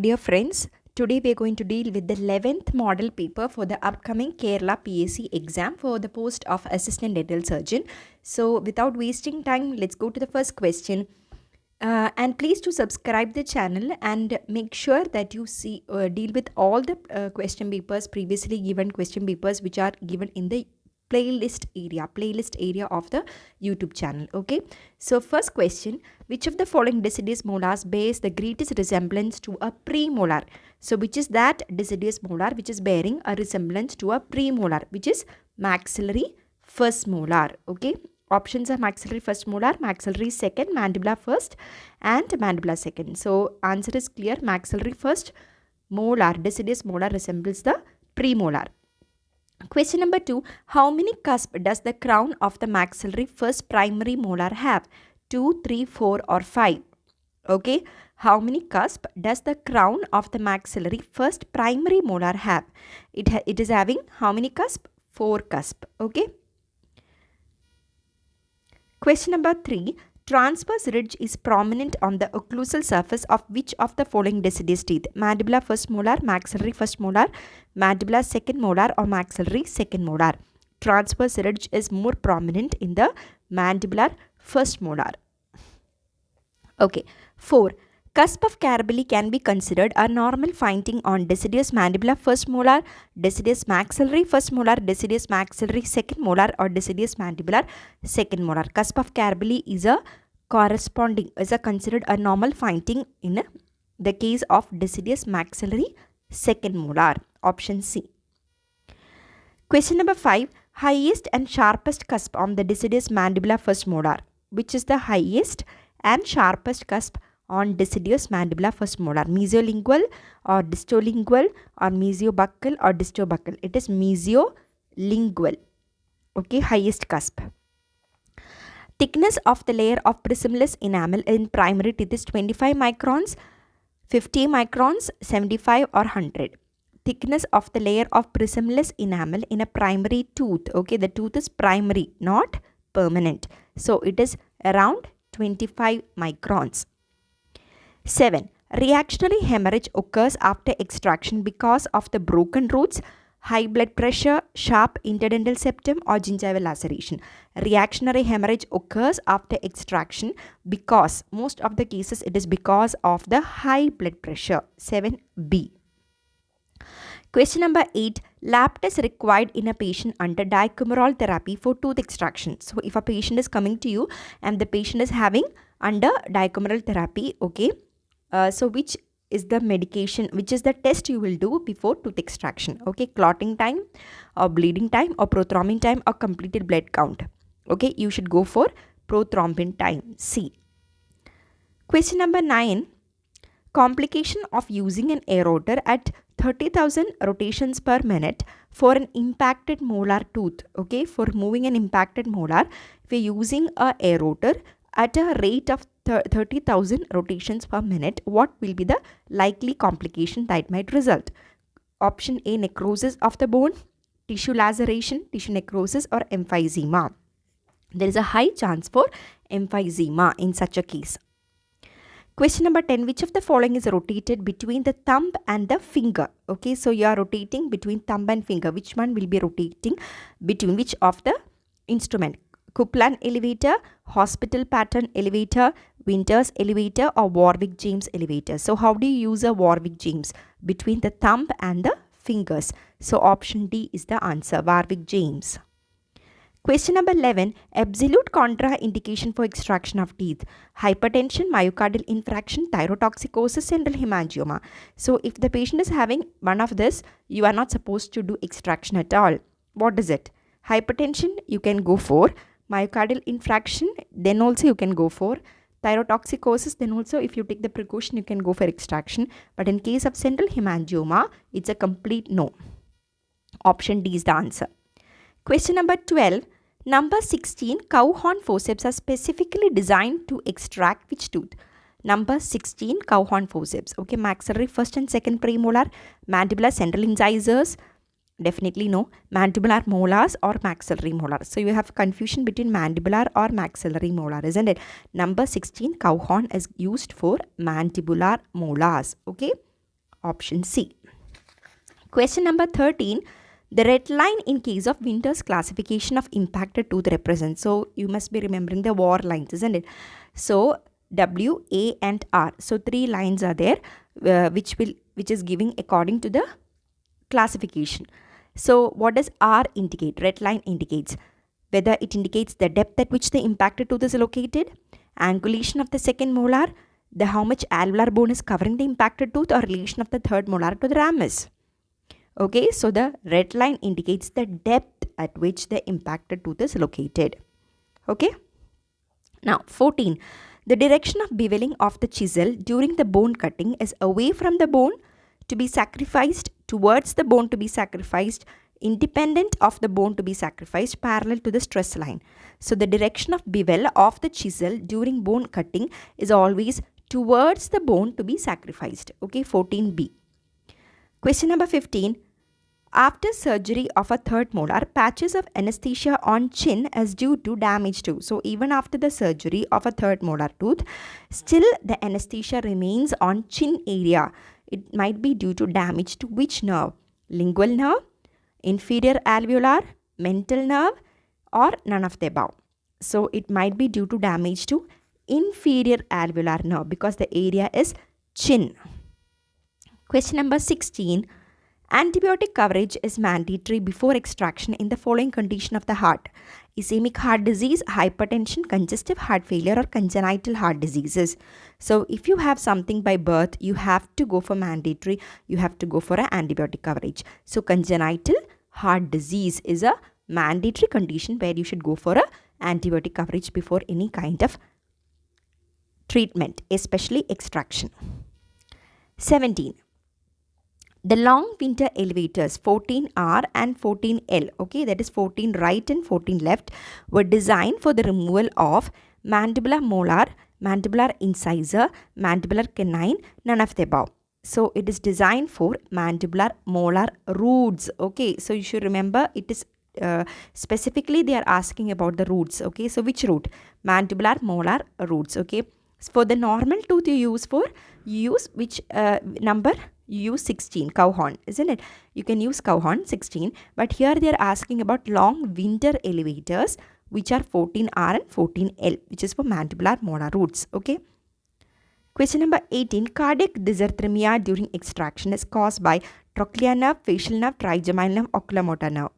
Dear friends, today we are going to deal with the 11th model paper for the upcoming Kerala PSC exam for the post of Assistant Dental Surgeon. So, without wasting time, let's go to the first question. And please to subscribe the channel and make sure that you deal with all the question papers, previously given question papers which are given in the playlist area of the YouTube channel. Okay, so first question: which of the following deciduous molars bears the greatest resemblance to a premolar? So which is that deciduous molar which is bearing a resemblance to a premolar, which is maxillary first molar? Okay, options are maxillary first molar, maxillary second, mandibular first and mandibular second. So answer is clear: maxillary first molar, deciduous molar resembles the premolar. Question number 2. How many cusps does the crown of the maxillary first primary molar have? 2, 3, 4 or 5? Okay. How many cusps does the crown of the maxillary first primary molar have? It is having how many cusps? 4 cusps. Okay. Question number 3. Transverse ridge is prominent on the occlusal surface of which of the following deciduous teeth? Mandibular first molar, maxillary first molar, mandibular second molar or maxillary second molar? Transverse ridge is more prominent in the mandibular first molar. Okay. 4. Cusp of Carabelli can be considered a normal finding on deciduous mandibular first molar, deciduous maxillary first molar, deciduous maxillary second molar or deciduous mandibular second molar. Cusp of Carabelli is considered a normal finding in the case of deciduous maxillary second molar. Option C. Question number 5. Highest and sharpest cusp on the deciduous mandibular first molar. Which is the highest and sharpest cusp on deciduous mandibular first molar? Mesiolingual or distolingual or mesiobuccal or distobuccal? It is mesiolingual. Okay, highest cusp. Thickness of the layer of prismless enamel in primary teeth is 25 microns, 50 microns, 75 or 100. Thickness of the layer of prismless enamel in a primary tooth. Okay, the tooth is primary, not permanent. So it is around 25 microns. 7. Reactionary hemorrhage occurs after extraction because of the broken roots, high blood pressure, sharp interdental septum or gingival laceration. Reactionary hemorrhage occurs after extraction because, most of the cases it is because of the high blood pressure. 7B. Question number 8. Lab test required in a patient under dicumarol therapy for tooth extraction. So if a patient is coming to you and the patient is having under dicumarol therapy, okay, so which is the medication, which is the test you will do before tooth extraction? Okay, clotting time or bleeding time or prothrombin time or completed blood count? Okay, you should go for prothrombin time. C. Question number 9. Complication of using an aerator at 30,000 rotations per minute for an impacted molar tooth. Okay, for moving an impacted molar, if you're using a aerator at a rate of 30,000 rotations per minute, what will be the likely complication that might result? Option A, necrosis of the bone, tissue laceration, tissue necrosis or emphysema. There is a high chance for emphysema in such a case. Question number 10. Which of the following is rotated between the thumb and the finger? Okay, so you are rotating between thumb and finger. Which one will be rotating between which of the instrument? Coupland elevator, hospital pattern elevator, Winter's elevator or Warwick James elevator? So how do you use a Warwick James? Between the thumb and the fingers. So option D is the answer, Warwick James. Question number 11. Absolute contraindication for extraction of teeth: hypertension, myocardial infarction, thyrotoxicosis, central hemangioma. So if the patient is having one of this, you are not supposed to do extraction at all. What is it? Hypertension, you can go for. Myocardial infarction, then also you can go for. Thyrotoxicosis, then also if you take the precaution, you can go for extraction. But in case of central hemangioma, it's a complete no. Option D is the answer. Question number 12. Number 16. Cow horn forceps are specifically designed to extract which tooth? Number 16. Cow horn forceps. Okay, maxillary first and second premolar, mandibular central incisors, Definitely no. Mandibular molars or maxillary molars. So you have confusion between mandibular or maxillary molar, isn't it? Number 16, cow horn is used for mandibular molars. Okay. Option C. Question number 13. The red line in case of Winter's classification of impacted tooth represents. So you must be remembering the war lines, isn't it? So W, A and R. So 3 lines are there which is giving according to the classification. So what does R indicate? Red line indicates whether it indicates the depth at which the impacted tooth is located, angulation of the second molar, the how much alveolar bone is covering the impacted tooth, or relation of the third molar to the ramus. Okay, so the red line indicates the depth at which the impacted tooth is located. Okay. Now 14. The direction of beveling of the chisel during the bone cutting is away from the bone to be sacrificed, towards the bone to be sacrificed, independent of the bone to be sacrificed, parallel to the stress line. So the direction of bevel of the chisel during bone cutting is always towards the bone to be sacrificed. Okay, 14b. Question number 15. After surgery of a third molar, patches of anesthesia on chin is due to damage to. So even after the surgery of a third molar tooth, still the anesthesia remains on chin area. It might be due to damage to which nerve? Lingual nerve, inferior alveolar, mental nerve, or none of the above. So it might be due to damage to inferior alveolar nerve because the area is chin. Question number 16. Antibiotic coverage is mandatory before extraction in the following condition of the heart: ischemic heart disease, hypertension, congestive heart failure, or congenital heart diseases. So if you have something by birth, you have to go for mandatory, you have to go for an antibiotic coverage. So congenital heart disease is a mandatory condition where you should go for a antibiotic coverage before any kind of treatment, especially extraction. 17. The long winter elevators 14R and 14L, okay, that is 14 right and 14 left, were designed for the removal of mandibular molar, mandibular incisor, mandibular canine, none of the above. So it is designed for mandibular molar roots. Okay, so you should remember it is specifically they are asking about the roots. Okay, so which root? Mandibular molar roots. Okay, for the normal tooth you use which number? You use 16, cow horn, isn't it? You can use cow horn 16, but here they are asking about long winter elevators which are 14R and 14L, which is for mandibular molar roots. Okay. Question number 18. Cardiac dysarthria during extraction is caused by trochlear nerve, facial nerve, trigeminal nerve, oculomotor nerve.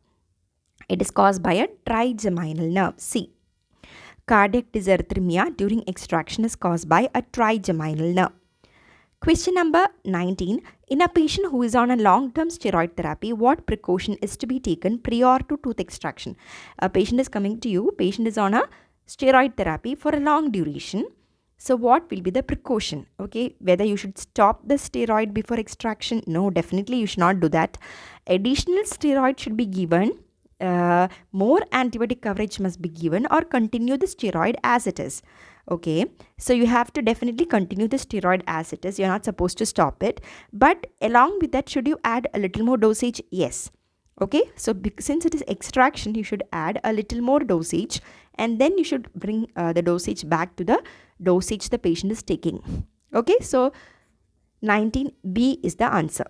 It is caused by a trigeminal nerve. C. Cardiac dysarthria during extraction is caused by a trigeminal nerve. Question number 19. In a patient who is on a long-term steroid therapy, what precaution is to be taken prior to tooth extraction? A patient is coming to you, patient is on a steroid therapy for a long duration. So what will be the precaution? Okay, whether you should stop the steroid before extraction? No, definitely you should not do that. Additional steroid should be given. More antibiotic coverage must be given, or continue the steroid as it is. Okay, so you have to definitely continue the steroid as it is. You're not supposed to stop it. But along with that, should you add a little more dosage? Yes. Okay, so since it is extraction, you should add a little more dosage, and then you should bring the dosage back to the dosage the patient is taking. Okay, so 19B is the answer.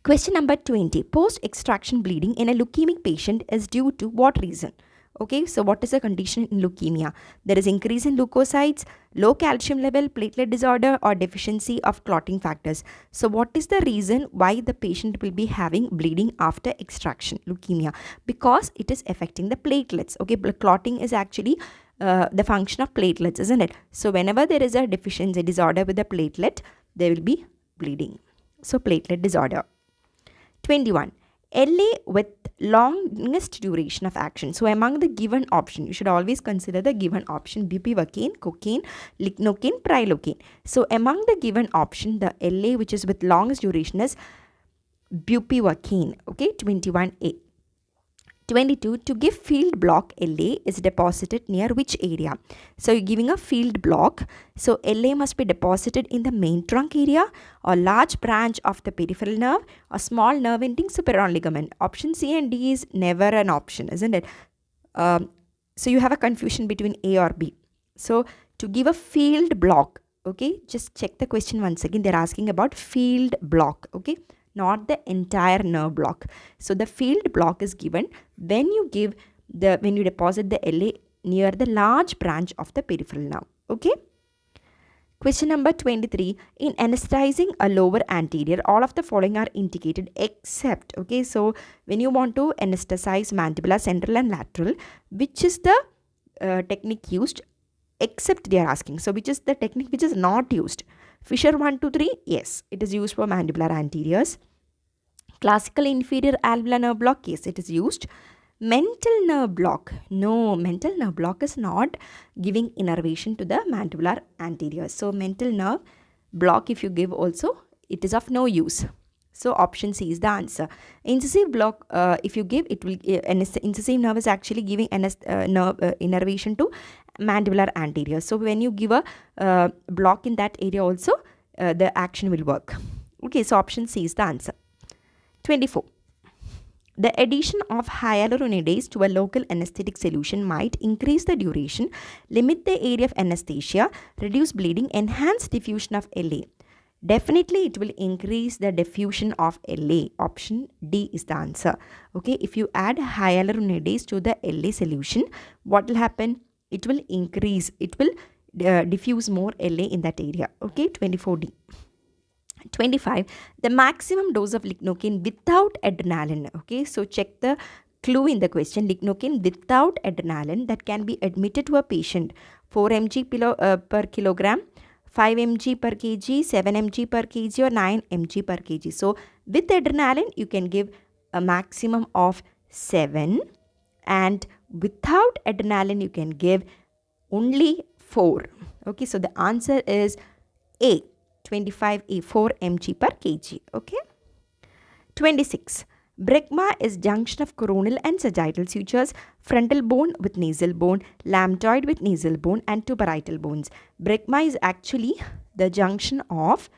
Question number 20. Post-extraction bleeding in a leukemic patient is due to what reason? Okay, so what is the condition in leukemia? There is increase in leukocytes, low calcium level, platelet disorder, or deficiency of clotting factors. So what is the reason why the patient will be having bleeding after extraction, leukemia? Because it is affecting the platelets. Okay, clotting is actually the function of platelets, isn't it? So whenever there is a deficiency, disorder with the platelet, there will be bleeding. So platelet disorder. 21. LA with longest duration of action. So among the given option, you should always consider the given option: bupivacaine, cocaine, lignocaine, prilocaine. So among the given option, the LA which is with longest duration is bupivacaine. Okay, 21A. 22. To give field block, LA is deposited near which area? So you're giving a field block. So LA must be deposited in the main trunk area, or large branch of the peripheral nerve, or small nerve ending superior ligament. Option C and D is never an option, isn't it? So you have a confusion between A or B. So to give a field block, Okay, just check the question once again. They're asking about field block. Okay, not the entire nerve block. So the field block is given when you deposit the LA near the large branch of the peripheral nerve. Okay. Question number 23. In anesthetizing a lower anterior, all of the following are indicated except, okay, so when you want to anesthetize mandibular, central and lateral, which is the technique used, except they are asking. So which is the technique which is not used? Fisher 1, 2, 3, yes, it is used for mandibular anteriors. Classical inferior alveolar nerve block, yes, it is used. Mental nerve block, no, mental nerve block is not giving innervation to the mandibular anterior. So mental nerve block, if you give also, it is of no use. So option C is the answer. Incisive block, if you give, it will incisive nerve is actually giving innervation to mandibular anterior. So when you give a block in that area also, the action will work. Okay, so option C is the answer. 24. The addition of hyaluronidase to a local anesthetic solution might increase the duration, limit the area of anesthesia, reduce bleeding, enhance diffusion of LA. Definitely it will increase the diffusion of LA. Option D is the answer. Okay, if you add hyaluronidase to the LA solution, what will happen? It will increase, it will diffuse more LA in that area. Okay, 24D. 25. The maximum dose of lignocaine without adrenaline. Okay, so check the clue in the question. Lignocaine without adrenaline that can be admitted to a patient. 4 mg per kilogram, 5 mg per kg, 7 mg per kg or 9 mg per kg. So with adrenaline you can give a maximum of 7, and without adrenaline you can give only 4. Okay, so the answer is A. 25A, 4 mg per kg. Okay. 26. Brecma is junction of coronal and sagittal sutures, frontal bone with nasal bone, lambdoid with nasal bone and tuberosal bones. Brecma is actually the junction of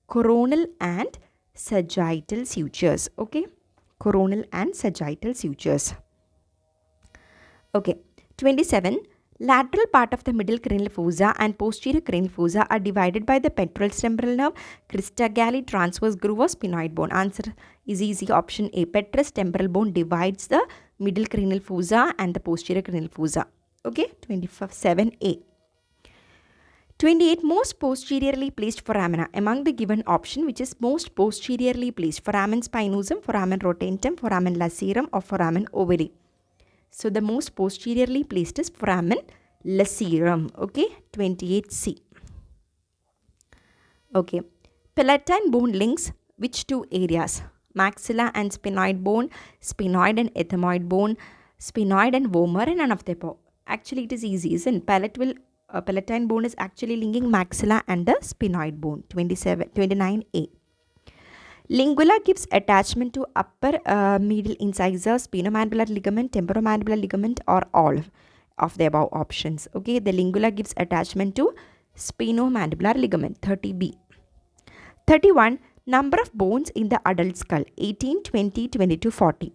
coronal and sagittal sutures. Okay. Coronal and sagittal sutures. Okay. 27. Lateral part of the middle cranial fossa and posterior cranial fossa are divided by the petrous temporal nerve, crista galli, transverse groove or sphenoid bone. Answer is easy. Option A. Petrous temporal bone divides the middle cranial fossa and the posterior cranial fossa. Okay, 27A. 28. Most posteriorly placed foramina. Among the given option, which is most posteriorly placed? Foramen spinosum, foramen rotentum, foramen lacerum or foramen ovale. So the most posteriorly placed is foramen lacerum. Okay, 28C. Okay, palatine bone links which two areas? Maxilla and sphenoid bone, sphenoid and ethmoid bone, sphenoid and vomer, and none of the above. Actually, it is easy, isn't it? Palatine bone is actually linking maxilla and the sphenoid bone. 29A. Lingula gives attachment to upper medial incisor, spinomandibular ligament, temporomandibular ligament, or all of the above options. Okay, the lingula gives attachment to spinomandibular ligament. 30B. 31. Number of bones in the adult skull. 18, 20, 22, 40.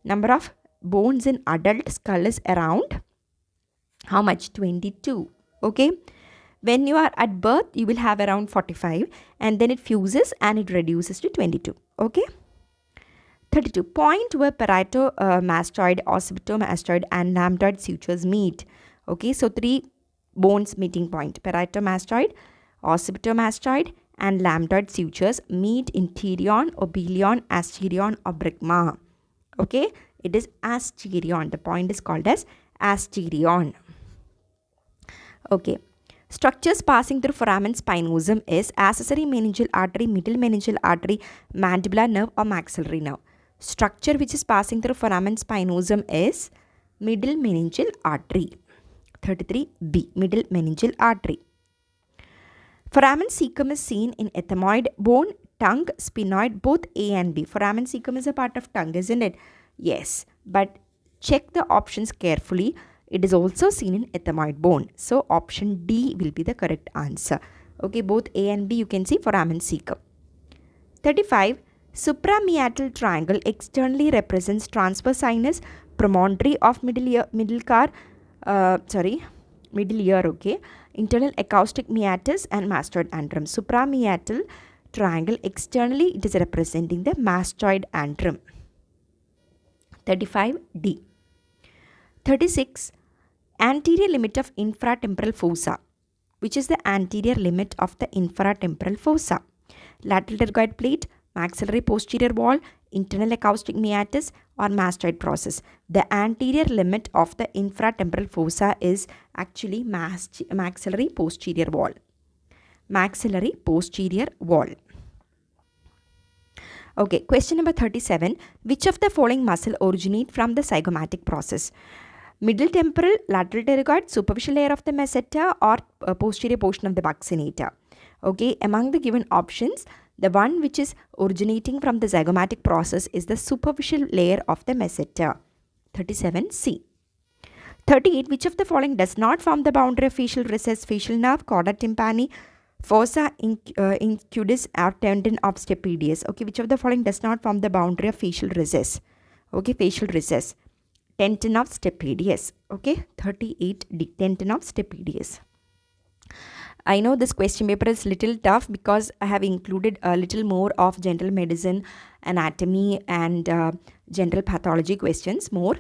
Number of bones in adult skull is around how much? 22. Okay. When you are at birth, you will have around 45, and then it fuses and it reduces to 22. Okay. 32. Point where parieto-mastoid, occipitomastoid and lambdoid sutures meet. Okay. So 3 bones meeting point. Parieto-mastoid, occipitomastoid and lambdoid sutures meet in pterion, obelion, asterion or brecma. Okay. It is asterion. The point is called as asterion. Okay. Structures passing through foramen spinosum is accessory meningeal artery, middle meningeal artery, mandibular nerve or maxillary nerve. Structure which is passing through foramen spinosum is middle meningeal artery. 33B, middle meningeal artery. Foramen cecum is seen in ethmoid bone, tongue, sphenoid, both A and B. Foramen cecum is a part of tongue, isn't it? Yes, but check the options carefully. It is also seen in ethmoid bone. So option D will be the correct answer. Okay, both A and B you can see foramen cecum. 35. Suprameatal triangle externally represents transverse sinus, promontory of middle middle ear, okay. Internal acoustic meatus and mastoid antrum. Suprameatal triangle, externally it is representing the mastoid antrum. 35D. 36. Anterior limit of infratemporal fossa. Which is the anterior limit of the infratemporal fossa? Lateral pterygoid plate, maxillary posterior wall, internal acoustic meatus, or mastoid process. The anterior limit of the infratemporal fossa is actually maxillary posterior wall. Maxillary posterior wall. Okay, question number 37. Which of the following muscle originate from the zygomatic process? Middle temporal, lateral pterygoid, superficial layer of the masseter, or posterior portion of the buccinator. Okay, among the given options, the one which is originating from the zygomatic process is the superficial layer of the masseter. 37C. 38. Which of the following does not form the boundary of facial recess, facial nerve, chorda tympani, fossa incudis, or tendon of stapedius? Okay, which of the following does not form the boundary of facial recess? Okay, facial recess. Tendon of stapedius. Okay, 38D, tendon of stapedius. I know this question paper is little tough because I have included a little more of general medicine, anatomy, and general pathology questions more.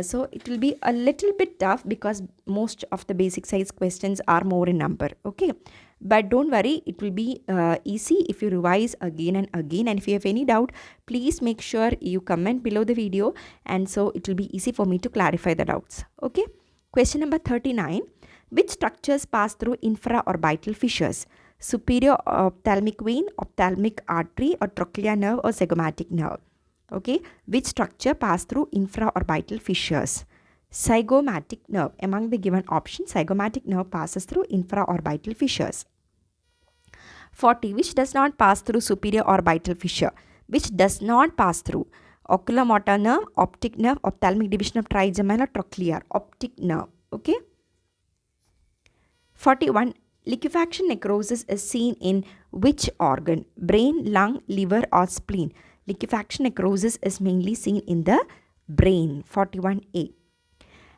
So it will be a little bit tough because most of the basic size questions are more in number. Okay, but don't worry, it will be easy if you revise again and again. And if you have any doubt, please make sure you comment below the video, and so it will be easy for me to clarify the doubts. Okay, question number 39. Which structures pass through infraorbital fissures? Superior ophthalmic vein, ophthalmic artery, or trochlear nerve, or zygomatic nerve? Okay, which structure pass through infraorbital fissures? Zygomatic nerve. Among the given options, zygomatic nerve passes through infraorbital fissures. 40. Which does not pass through superior orbital fissure? Which does not pass through? Oculomotor nerve, optic nerve, ophthalmic division of trigeminal, or trochlear? Optic nerve. Okay. 41. Liquefaction necrosis is seen in which organ? Brain, lung, liver, or spleen? Liquefaction necrosis is mainly seen in the brain. 41A.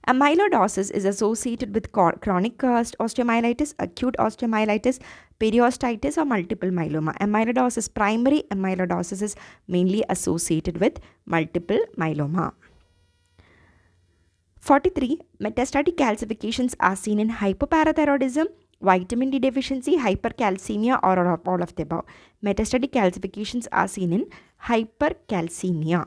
Amyloidosis is associated with chronic osteomyelitis, acute osteomyelitis, periostitis, or multiple myeloma. Amyloidosis, primary amyloidosis, is mainly associated with multiple myeloma. 43. Metastatic calcifications are seen in hypoparathyroidism, vitamin D deficiency, hypercalcemia, or all of the above. Metastatic calcifications are seen in hypercalcemia.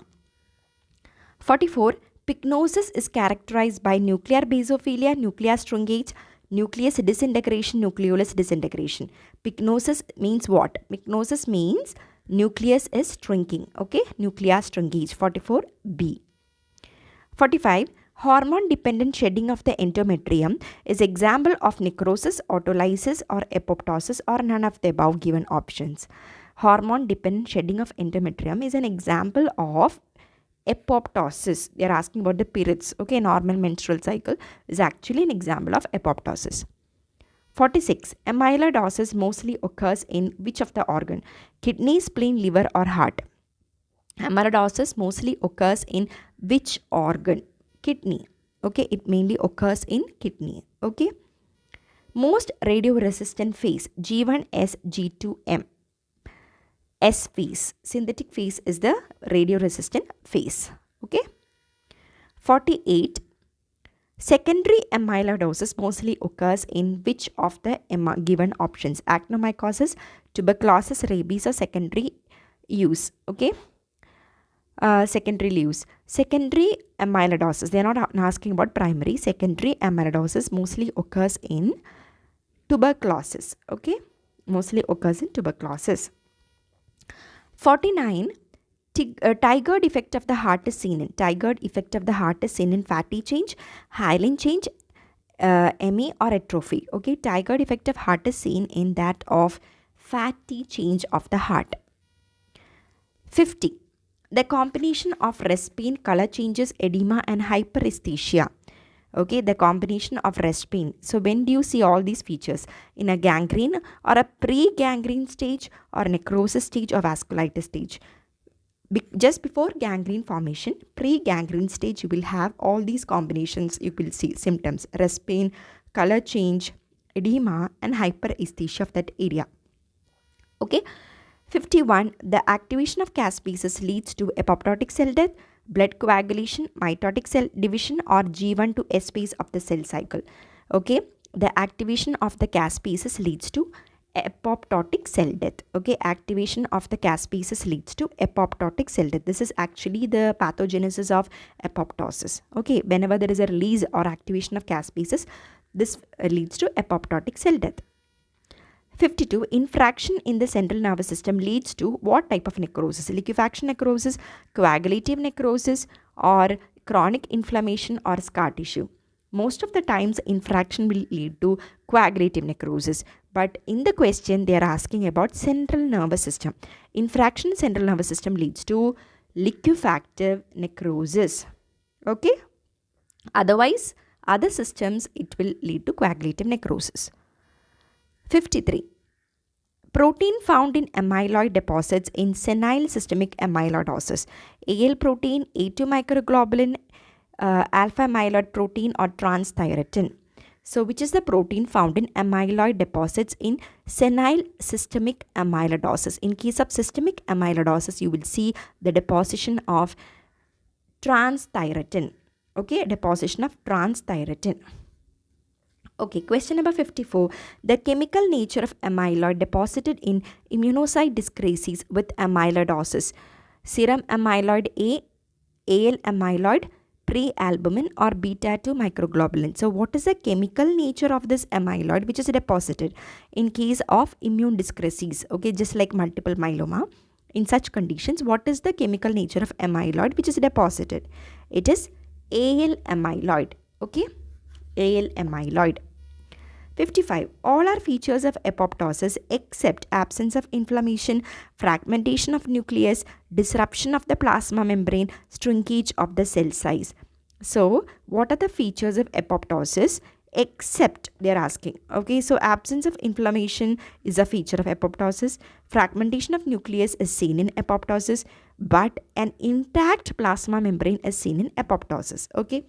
44. Pycnosis is characterized by nuclear basophilia, nuclear shrinkage, nucleus disintegration, nucleolus disintegration. Pycnosis means what? Pycnosis means nucleus is shrinking. Okay, nuclear shrinkage. 44B. 45. Hormone-dependent shedding of the endometrium is example of necrosis, autolysis, or apoptosis, or none of the above given options. Hormone-dependent shedding of endometrium is an example of apoptosis. They are asking about the periods. Okay, normal menstrual cycle is actually an example of apoptosis. 46. Amyloidosis mostly occurs in which of the organ? Kidney, spleen, liver, or heart? Amyloidosis mostly occurs in which organ? Kidney. Okay, it mainly occurs in kidney. Okay. Most radio-resistant phase, G1S, G2M. S phase. Synthetic phase is the radio-resistant phase. Okay. 48. Secondary amyloidosis mostly occurs in which of the given options? Actinomycosis, tuberculosis, rabies, or secondary use. Okay. Secondary use. Secondary amyloidosis. They are not asking about primary. Secondary amyloidosis mostly occurs in tuberculosis. Okay. Mostly occurs in tuberculosis. 49. Thyroid effect of the heart is seen in. Thyroid effect of the heart is seen in fatty change, hyaline change, ME, or atrophy. Okay. Thyroid effect of heart is seen in that of fatty change of the heart. 50. The combination of rest pain, color changes, edema, and hyperesthesia. Okay, the combination of rest pain. So when do you see all these features? In a gangrene, or a pre-gangrene stage, or necrosis stage, or vasculitis stage? Just before gangrene formation, pre-gangrene stage, you will have all these combinations. You will see symptoms: rest pain, color change, edema, and hyperesthesia of that area. Okay. 51. The activation of caspases leads to apoptotic cell death, blood coagulation, mitotic cell division, or G1 to S phase of the cell cycle. Okay. The activation of the caspases leads to apoptotic cell death. Okay. Activation of the caspases leads to apoptotic cell death. This is actually the pathogenesis of apoptosis. Okay. Whenever there is a release or activation of caspases, this leads to apoptotic cell death. 52. Infraction in the central nervous system leads to what type of necrosis? Liquefaction necrosis, coagulative necrosis, or chronic inflammation or scar tissue. Most of the times infraction will lead to coagulative necrosis, but in the question they are asking about central nervous system. Infraction in central nervous system leads to liquefactive necrosis. Okay? Otherwise, other systems it will lead to coagulative necrosis. 53. Protein found in amyloid deposits in senile systemic amyloidosis. AL protein, A2 microglobulin, alpha amyloid protein, or transthyretin. So, which is the protein found in amyloid deposits in senile systemic amyloidosis? In case of systemic amyloidosis, you will see the deposition of transthyretin. Okay, deposition of transthyretin. Okay, question number 54. The chemical nature of amyloid deposited in immunocyte discrecies with amyloidosis. Serum amyloid A, AL amyloid, prealbumin, or beta-2 microglobulin. So, what is the chemical nature of this amyloid which is deposited in case of immune discrecies? Okay, just like multiple myeloma. In such conditions, what is the chemical nature of amyloid which is deposited? It is AL amyloid. Okay. AL amyloid. 55. All are features of apoptosis except absence of inflammation, fragmentation of nucleus, disruption of the plasma membrane, shrinkage of the cell size. So, what are the features of apoptosis except they are asking? Okay, so absence of inflammation is a feature of apoptosis. Fragmentation of nucleus is seen in apoptosis, but an intact plasma membrane is seen in apoptosis. Okay.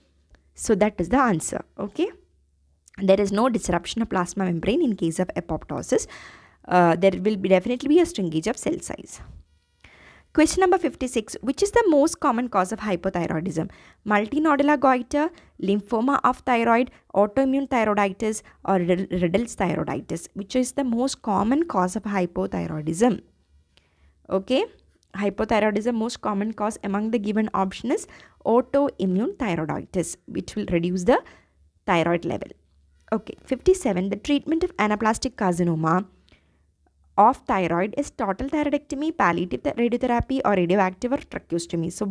So that is the answer. Okay. There is no disruption of plasma membrane in case of apoptosis. There will definitely be a shrinkage of cell size. Question number 56. Which is the most common cause of hypothyroidism? Multinodular goiter, lymphoma of thyroid, autoimmune thyroiditis, or Riddle's thyroiditis? Which is the most common cause of hypothyroidism? Okay. Hypothyroidism, most common cause among the given option is autoimmune thyroiditis, which will reduce the thyroid level. Okay, 57. The treatment of anaplastic carcinoma of thyroid is total thyroidectomy, palliative radiotherapy, or radioactive or tracheostomy. So,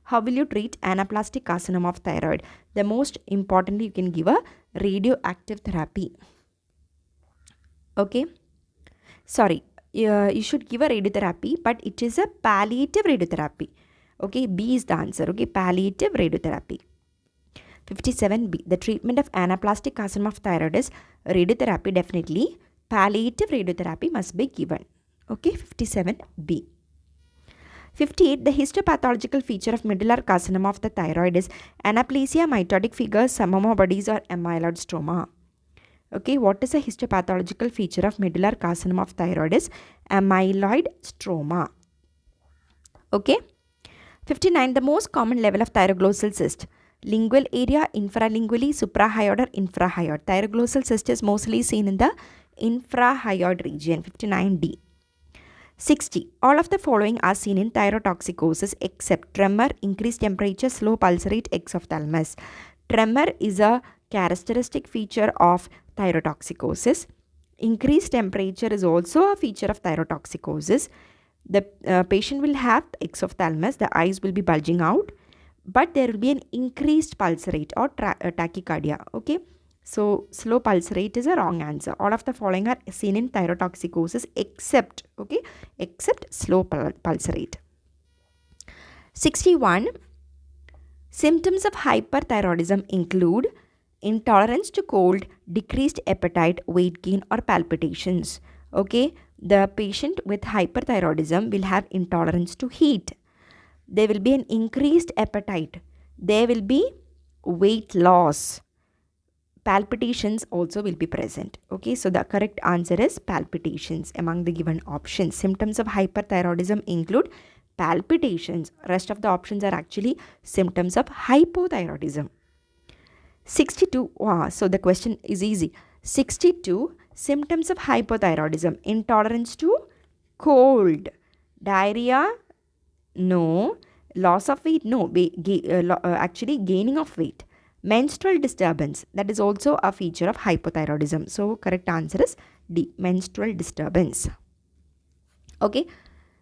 how will you treat anaplastic carcinoma of thyroid? The most importantly, you can give a radioactive therapy. Okay, sorry. You should give a radiotherapy, but it is a palliative radiotherapy. Okay, B is the answer. Okay, palliative radiotherapy. 57B. The treatment of anaplastic carcinoma of thyroid is radiotherapy. Definitely, palliative radiotherapy must be given. Okay, 57B. 58. The histopathological feature of medullary carcinoma of the thyroid is anaplasia, mitotic figures, samoma bodies, or amyloid stroma. Okay, what is a histopathological feature of medullary carcinoma of thyroid is amyloid stroma. Okay. 59. The most common level of thyroglossal cyst. Lingual area, infralingually, suprahyoid, or infrahyoid. Thyroglossal cyst is mostly seen in the infrahyoid region. 59D. 60. All of the following are seen in thyrotoxicosis except tremor, increased temperature, slow pulse rate, exophthalmos. Tremor is a characteristic feature of thyrotoxicosis. Increased temperature is also a feature of thyrotoxicosis. The patient will have exophthalmos, the eyes will be bulging out, but there will be an increased pulse rate or tachycardia. Okay, so slow pulse rate is a wrong answer. All of the following are seen in thyrotoxicosis except, okay, except slow pulse rate. 61. Symptoms of hyperthyroidism include intolerance to cold, decreased appetite, weight gain, or palpitations. Okay, the patient with hyperthyroidism will have intolerance to heat. There will be an increased appetite. There will be weight loss. palpitations also will be present. Okay, so the correct answer is palpitations among the given options. Symptoms of hyperthyroidism include palpitations. Rest of the options are actually symptoms of hypothyroidism. 62. Wow, so the question is easy. 62. Symptoms of hypothyroidism: intolerance to cold, diarrhea, no, loss of weight, no, actually gaining of weight, menstrual disturbance, that is also a feature of hypothyroidism. So correct answer is D, menstrual disturbance. Okay,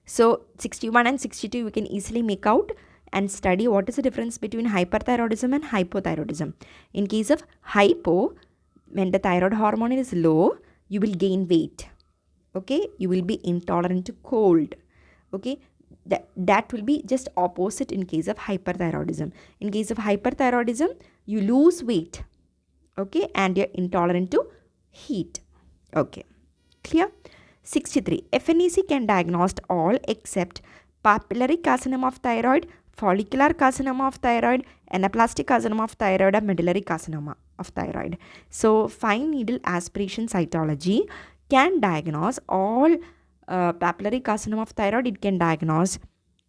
so 61 and 62 you can easily make out and study what is the difference between hyperthyroidism and hypothyroidism. In case of hypo, when the thyroid hormone is low, you will gain weight. Okay, you will be intolerant to cold. Okay, that will be just opposite in case of hyperthyroidism. In case of hyperthyroidism, you lose weight. Okay, and you're intolerant to heat. Okay, clear? 63. FNEC can diagnose all except papillary carcinoma of thyroid, follicular carcinoma of thyroid, anaplastic carcinoma of thyroid, or medullary carcinoma of thyroid. So fine needle aspiration cytology can diagnose all papillary carcinoma of thyroid, it can diagnose.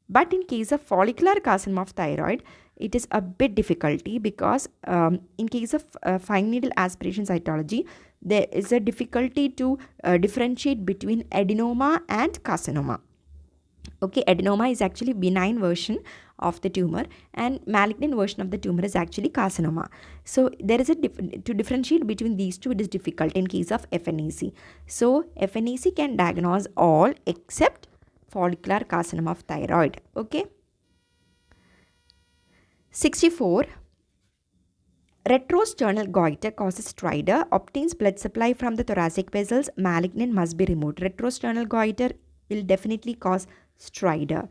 But in case of follicular carcinoma of thyroid, it is a bit difficulty because in case of fine needle aspiration cytology, there is a difficulty to differentiate between adenoma and carcinoma. Okay, adenoma is actually benign version of the tumor and malignant version of the tumor is actually carcinoma. So there is a to differentiate between these two, it is difficult in case of FNEC. So FNEC can diagnose all except follicular carcinoma of thyroid. Okay. 64. Retrosternal goiter causes stridor, obtains blood supply from the thoracic vessels, malignant must be removed. Retrosternal goiter will definitely cause stridor.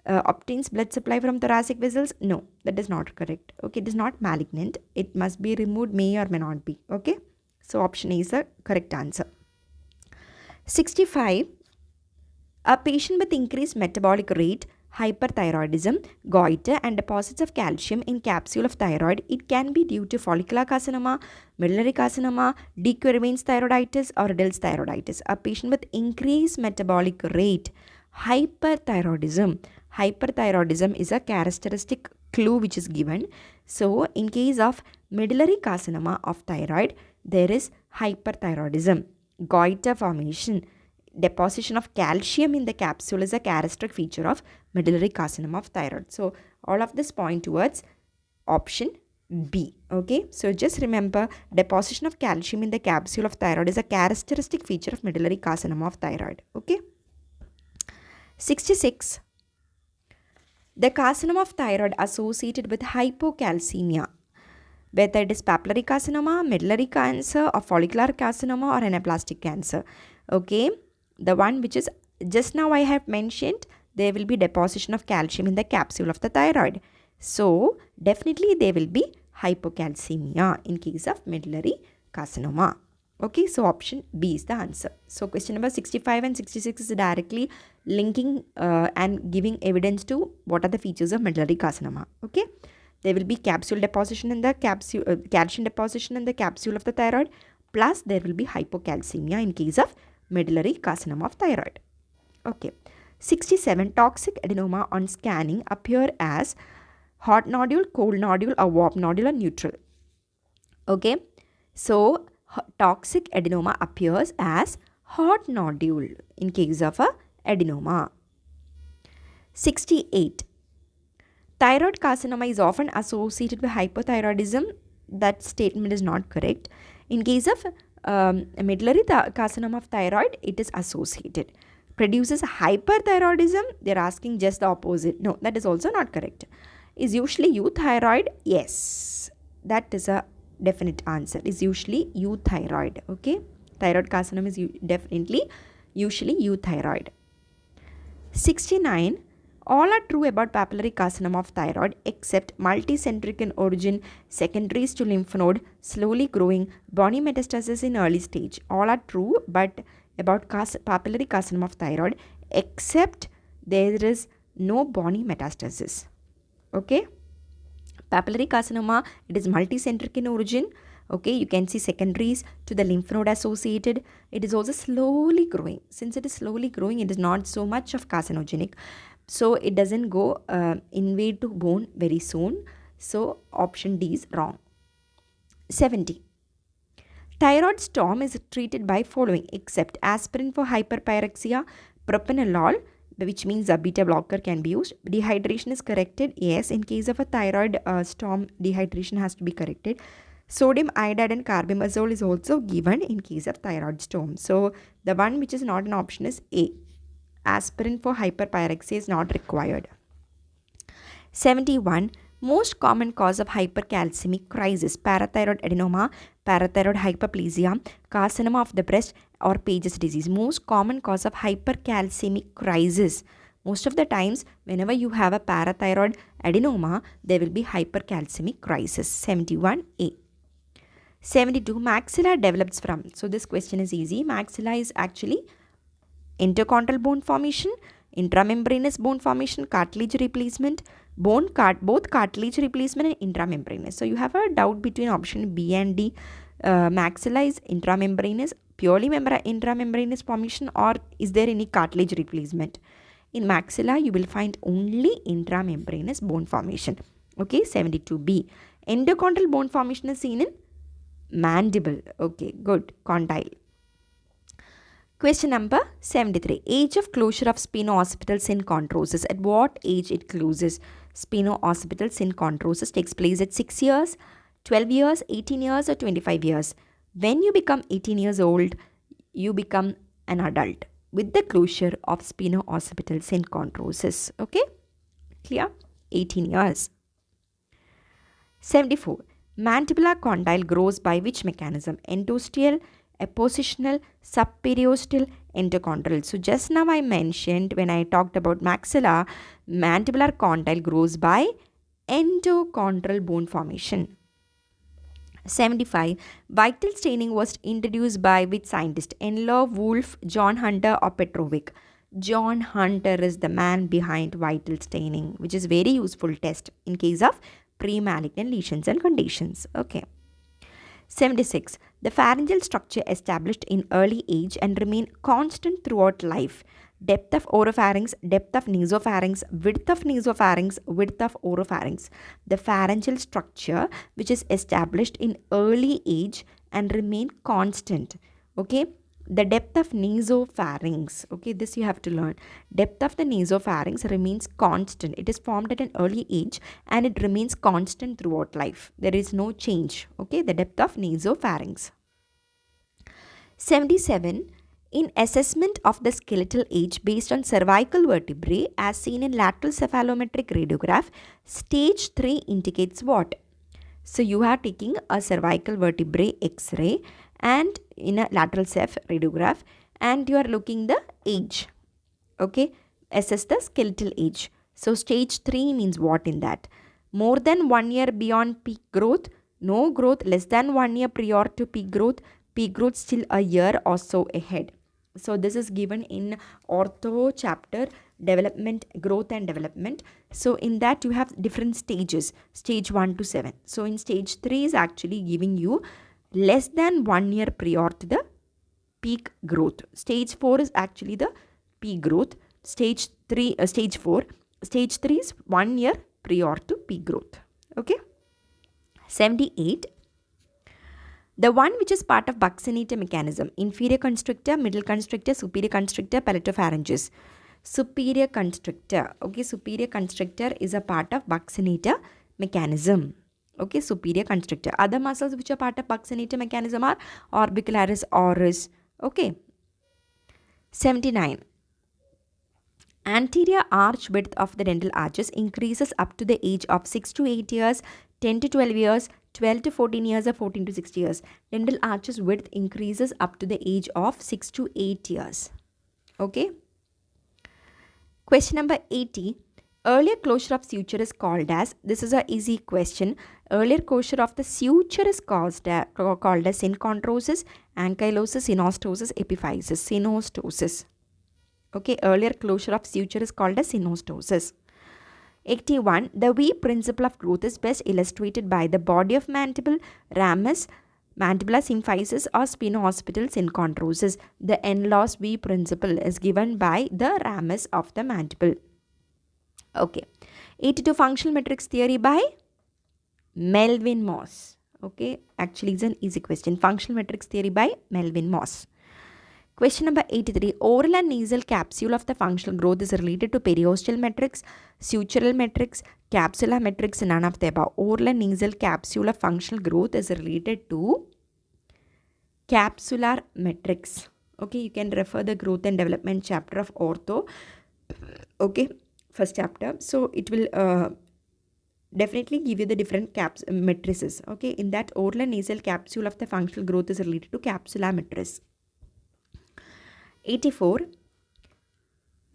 Obtains blood supply from thoracic vessels, no, that is not correct. Okay, it is not malignant, it must be removed, may or may not be. Okay, so option A is the correct answer. 65. A patient with increased metabolic rate, hyperthyroidism, goiter, and deposits of calcium in capsule of thyroid, it can be due to follicular carcinoma, medullary carcinoma, decurvain thyroiditis, or Riddle's thyroiditis. A patient with increased metabolic rate, hyperthyroidism. Hyperthyroidism is a characteristic clue which is given. So in case of medullary carcinoma of thyroid, there is hyperthyroidism. Goiter formation, deposition of calcium in the capsule is a characteristic feature of medullary carcinoma of thyroid. So all of this point towards option B. Okay, so just remember, deposition of calcium in the capsule of thyroid is a characteristic feature of medullary carcinoma of thyroid. Okay. 66. The carcinoma of thyroid associated with hypocalcemia, whether it is papillary carcinoma, medullary cancer, or follicular carcinoma, or anaplastic cancer. Okay, the one which is just now I have mentioned, there will be deposition of calcium in the capsule of the thyroid. So definitely there will be hypocalcemia in case of medullary carcinoma. Okay, so option B is the answer. So question number 65 and 66 is directly linking and giving evidence to what are the features of medullary carcinoma. Okay, there will be capsule deposition in the capsule, calcium deposition in the capsule of the thyroid, plus there will be hypocalcemia in case of medullary carcinoma of thyroid. Okay, 67. Toxic adenoma on scanning appear as hot nodule, cold nodule, or warm nodule, or neutral. Okay, so toxic adenoma appears as hot nodule in case of a adenoma. 68. Thyroid carcinoma is often associated with hypothyroidism. That statement is not correct. In case of medullary carcinoma of thyroid, it is associated. Produces hyperthyroidism, they are asking just the opposite. No, that is also not correct. Is usually euthyroid? Yes, that is a definite answer, is usually euthyroid. Okay, thyroid carcinoma is definitely usually euthyroid. 69. All are true about papillary carcinoma of thyroid except multicentric in origin, secondaries to lymph node, slowly growing, bony metastasis in early stage. All are true but about papillary carcinoma of thyroid except there is no bony metastasis. Okay, papillary carcinoma, it is multicentric in origin, Okay, you can see secondaries to the lymph node associated. It is also slowly growing. Since it is slowly growing, it is not so much of carcinogenic. So it doesn't go invade to bone very soon. So option D is wrong. 70. Thyroid storm is treated by following except aspirin for hyperpyrexia, propranolol, which means a beta blocker can be used. Dehydration is corrected. Yes, in case of a thyroid storm, dehydration has to be corrected. Sodium iodide and carbimazole is also given in case of thyroid storm. So the one which is not an option is A. Aspirin for hyperpyrexia is not required. 71. Most common cause of hypercalcemic crisis: parathyroid adenoma, parathyroid hyperplasia, carcinoma of the breast, or Page's disease. Most common cause of hypercalcemic crisis. Most of the times, whenever you have a parathyroid adenoma, there will be hypercalcemic crisis. 71A. 72. Maxilla develops from. So this question is easy. Maxilla is actually interchondral bone formation, intramembranous bone formation, cartilage replacement, both cartilage replacement and intramembranous. So you have a doubt between option B and D. Maxilla is intramembranous, purely intramembranous formation, or is there any cartilage replacement? In maxilla, you will find only intramembranous bone formation. Okay, 72B. Endochondral bone formation is seen in mandible. Okay, good. Condyle. Question number 73. Age of closure of spino-occipital synchondrosis. At what age it closes? Spino-occipital synchondrosis takes place at 6 years, 12 years, 18 years, or 25 years. When you become 18 years old, you become an adult with the closure of spino-occipital synchondrosis. Okay? Clear? 18 years. 74. Mandibular condyle grows by which mechanism? Endosteal, appositional, subperiosteal, endochondral. So just now I mentioned when I talked about maxilla, mandibular condyle grows by endochondral bone formation. 75. Vital staining was introduced by which scientist? Enlow, Wolf, John Hunter, or Petrovic? John Hunter is the man behind vital staining, which is very useful test in case of pre-malignant lesions and conditions. Okay. 76. The pharyngeal structure established in early age and remain constant throughout life. Depth of oropharynx, depth of nasopharynx, width of nasopharynx, width of oropharynx. The pharyngeal structure which is established in early age and remain constant. Okay. The depth of nasopharynx. Okay, this you have to learn. Depth of the nasopharynx remains constant. It is formed at an early age and it remains constant throughout life. There is no change. Okay, the depth of nasopharynx. 77. In assessment of the skeletal age based on cervical vertebrae as seen in lateral cephalometric radiograph, stage 3 indicates what? So you are taking a cervical vertebrae X-ray and in a lateral ceph radiograph and you are looking the age. Okay, assess the skeletal age. So stage 3 means what in that? More than 1 year beyond peak growth, no growth, less than 1 year prior to peak growth still a year or so ahead. So this is given in ortho chapter, development, growth and development. So in that you have different stages, stage 1 to 7. So in stage 3 is actually giving you less than 1 year prior to the peak growth. Stage 4 is actually the peak growth. Stage 3 is 1 year prior to peak growth. Okay. 78. The one which is part of buccinator mechanism: inferior constrictor, middle constrictor, superior constrictor, palatopharyngeus. Superior constrictor. Okay, superior constrictor is a part of buccinator mechanism. Okay, superior constrictor. Other muscles which are part of buccinator mechanism are orbicularis oris. Okay. 79. Anterior arch width of the dental arches increases up to the age of 6 to 8 years, 10 to 12 years, 12 to 14 years, or 14 to 60 years. Dental arches width increases up to the age of 6 to 8 years. Okay. Question number 80. Earlier closure of suture is called as, this is an easy question. Earlier closure of the suture is called as synchondrosis, ankylosis, synostosis, epiphysis. Synostosis. Okay, earlier closure of suture is called as synostosis. 81. The V principle of growth is best illustrated by the body of mandible, ramus, Mandibular symphysis or spinooccipital synchondrosis. The N-loss V principle is given by the ramus of the mandible. Okay. 82 functional matrix theory by Melvin Moss. Okay, actually it's an easy question. Functional matrix theory by Melvin Moss. Question number 83. Oral and nasal capsule of the functional growth is related to periosteal matrix, sutural matrix, capsular matrix, none of the above. Oral and nasal capsule of functional growth is related to capsular matrix. Okay, you can refer the growth and development chapter of ortho. Okay, first chapter. So it will definitely give you the different matrices. Okay, in that oral and nasal capsule of the functional growth is related to capsular matrix. 84.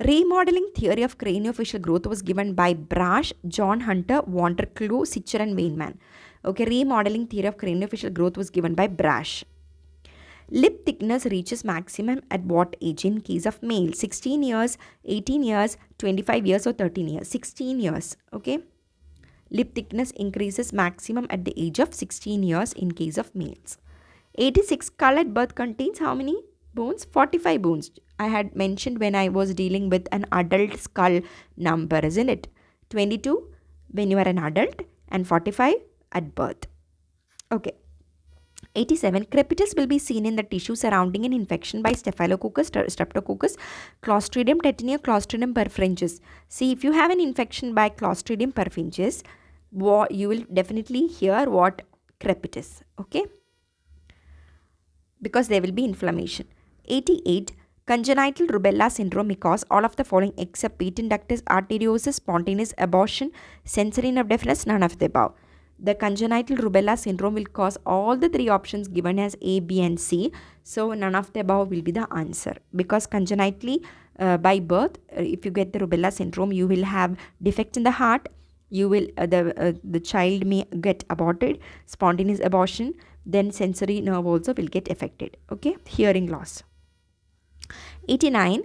Remodeling theory of craniofacial growth was given by Brash, John Hunter, Vanderklu, Sitcher and Weinman. Okay, remodeling theory of craniofacial growth was given by Brash. Lip thickness reaches maximum at what age in case of male? 16 years, 18 years, 25 years or 13 years? 16 years. Okay. Lip thickness increases maximum at the age of 16 years in case of males. 86. Skull at birth contains how many bones? 45 bones. I had mentioned when I was dealing with an adult skull number, isn't it? 22 when you are an adult and 45 at birth. Okay. 87. Crepitus will be seen in the tissue surrounding an infection by Staphylococcus, Streptococcus, Clostridium tetani, Clostridium perfringens. See, if you have an infection by Clostridium perfringens, you will definitely hear what crepitus. Okay, because there will be inflammation. 88. Congenital rubella syndrome may cause all of the following except patent ductus arteriosus, spontaneous abortion, sensory nerve deafness, none of the above. The congenital rubella syndrome will cause all the three options given as A, B and C. So none of the above will be the answer, because congenitally by birth, if you get the rubella syndrome, you will have defect in the heart. You will the child may get aborted, spontaneous abortion, then sensory nerve also will get affected. Okay, hearing loss. 89.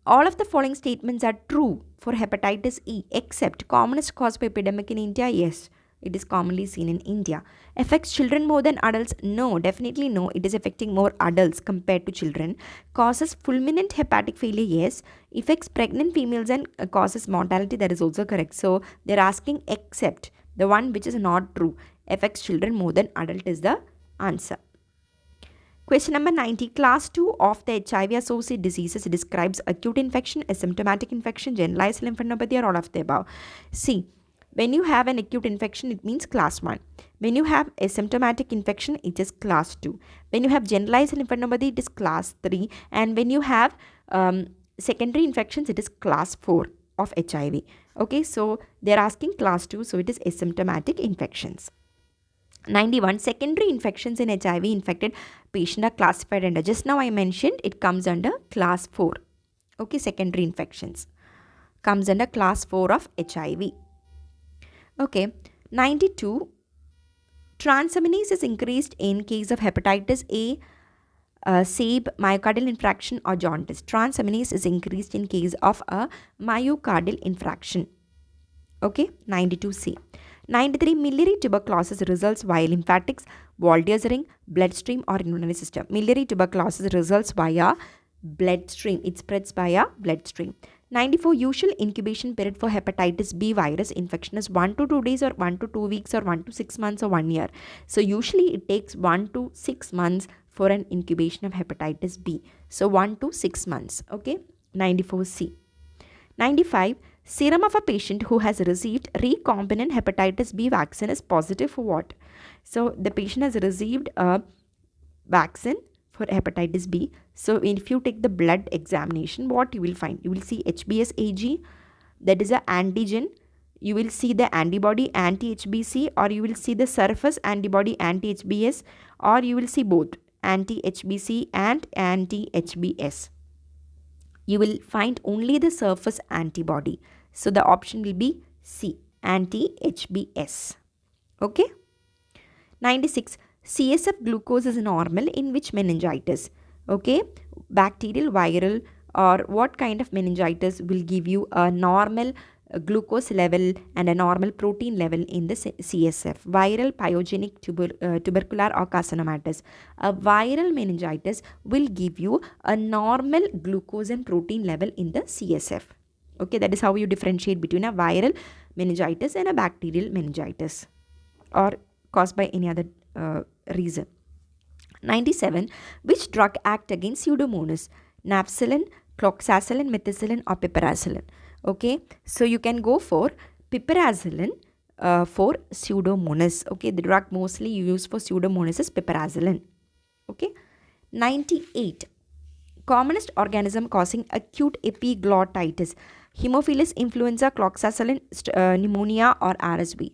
All of the following statements are true for hepatitis E except commonest cause of epidemic in India. Yes, it is commonly seen in India. Affects children more than adults? No, definitely no. It is affecting more adults compared to children. Causes fulminant hepatic failure? Yes. Affects pregnant females and causes mortality? That is also correct. So they are asking except the one which is not true. Affects children more than adult is the answer. Question number 90. Class 2 of the HIV-associated diseases describes acute infection, asymptomatic infection, generalized lymphadenopathy, or all of the above. See, when you have an acute infection, it means class 1. When you have asymptomatic infection, it is class 2. When you have generalized lymphadenopathy, it is class 3. And when you have secondary infections, it is class 4 of HIV. Okay, so they are asking class 2, so it is asymptomatic infections. 91. Secondary infections in HIV infected patient are classified under, just now I mentioned, it comes under class 4. Okay, secondary infections comes under class 4 of HIV. Okay, 92. Transaminase is increased in case of hepatitis A, SABE, myocardial infraction or jaundice. Transaminase is increased in case of a myocardial infraction. Okay, 92C. 93. Miliary tuberculosis results via lymphatics, Walde's ring, bloodstream or urinary system. Miliary tuberculosis results via bloodstream. It spreads via bloodstream. 94. Usual incubation period for hepatitis B virus infection is 1 to 2 days or 1 to 2 weeks or 1 to 6 months or 1 year. So usually it takes 1 to 6 months for an incubation of hepatitis B. So 1 to 6 months. Okay. 94C. 95. Serum of a patient who has received recombinant hepatitis B vaccine is positive for what? So the patient has received a vaccine for hepatitis B. So if you take the blood examination, what you will find? You will see HBsAg, that is an antigen. You will see the antibody anti-HBC, or you will see the surface antibody anti-HBs, or you will see both anti-HBC and anti-HBs. You will find only the surface antibody. So the option will be C, anti-HBs. Okay. 96. CSF glucose is normal in which meningitis? Okay, bacterial, viral, or what kind of meningitis will give you a normal a glucose level and a normal protein level in the CSF. Viral pyogenic tubercular or carcinomatous. A viral meningitis will give you a normal glucose and protein level in the CSF. Okay, that is how you differentiate between a viral meningitis and a bacterial meningitis or caused by any other reason. 97. Which drug act against Pseudomonas? Nafcillin, cloxacillin, methicillin or piperazillin? Okay, so you can go for piperazillin for Pseudomonas. Okay, the drug mostly used for Pseudomonas is piperazillin. Okay, 98. Commonest organism causing acute epiglottitis: Haemophilus influenza, cloxacillin, pneumonia or RSV.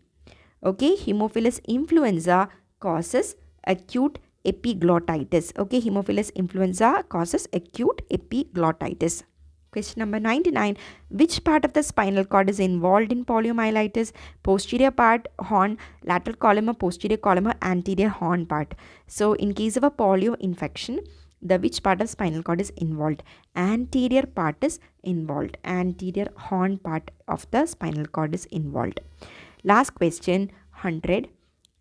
Okay, Haemophilus influenza causes acute epiglottitis. Okay, Haemophilus influenza causes acute epiglottitis. Question number 99. Which part of the spinal cord is involved in poliomyelitis? Posterior part, horn, lateral column, posterior column, anterior horn part. So in case of a polio infection, the which part of spinal cord is involved? Anterior part is involved. Anterior horn part of the spinal cord is involved. Last question, 100.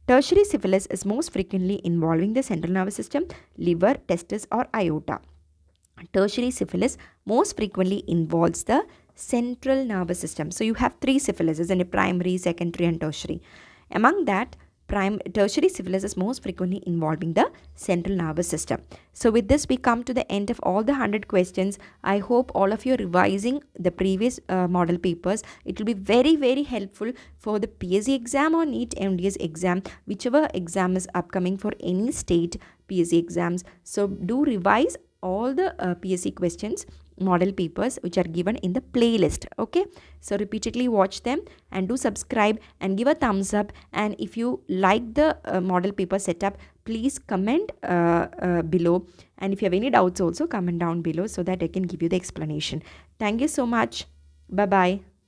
Tertiary syphilis is most frequently involving the central nervous system, liver, testis or aorta. Tertiary syphilis most frequently involves the central nervous system. So you have three syphilis, isn't it? Primary, secondary and tertiary. Among that, tertiary syphilis is most frequently involving the central nervous system. So with this we come to the end of all the 100 questions. I hope all of you are revising the previous model papers. It will be very, very helpful for the PSC exam or NEET MDS exam, whichever exam is upcoming for any state PSC exams. So do revise all the PSC questions, model papers which are given in the playlist. Okay, so repeatedly watch them and do subscribe and give a thumbs up. And if you like the model paper setup, please comment below, and if you have any doubts also comment down below so that I can give you the explanation. Thank you so much. Bye bye.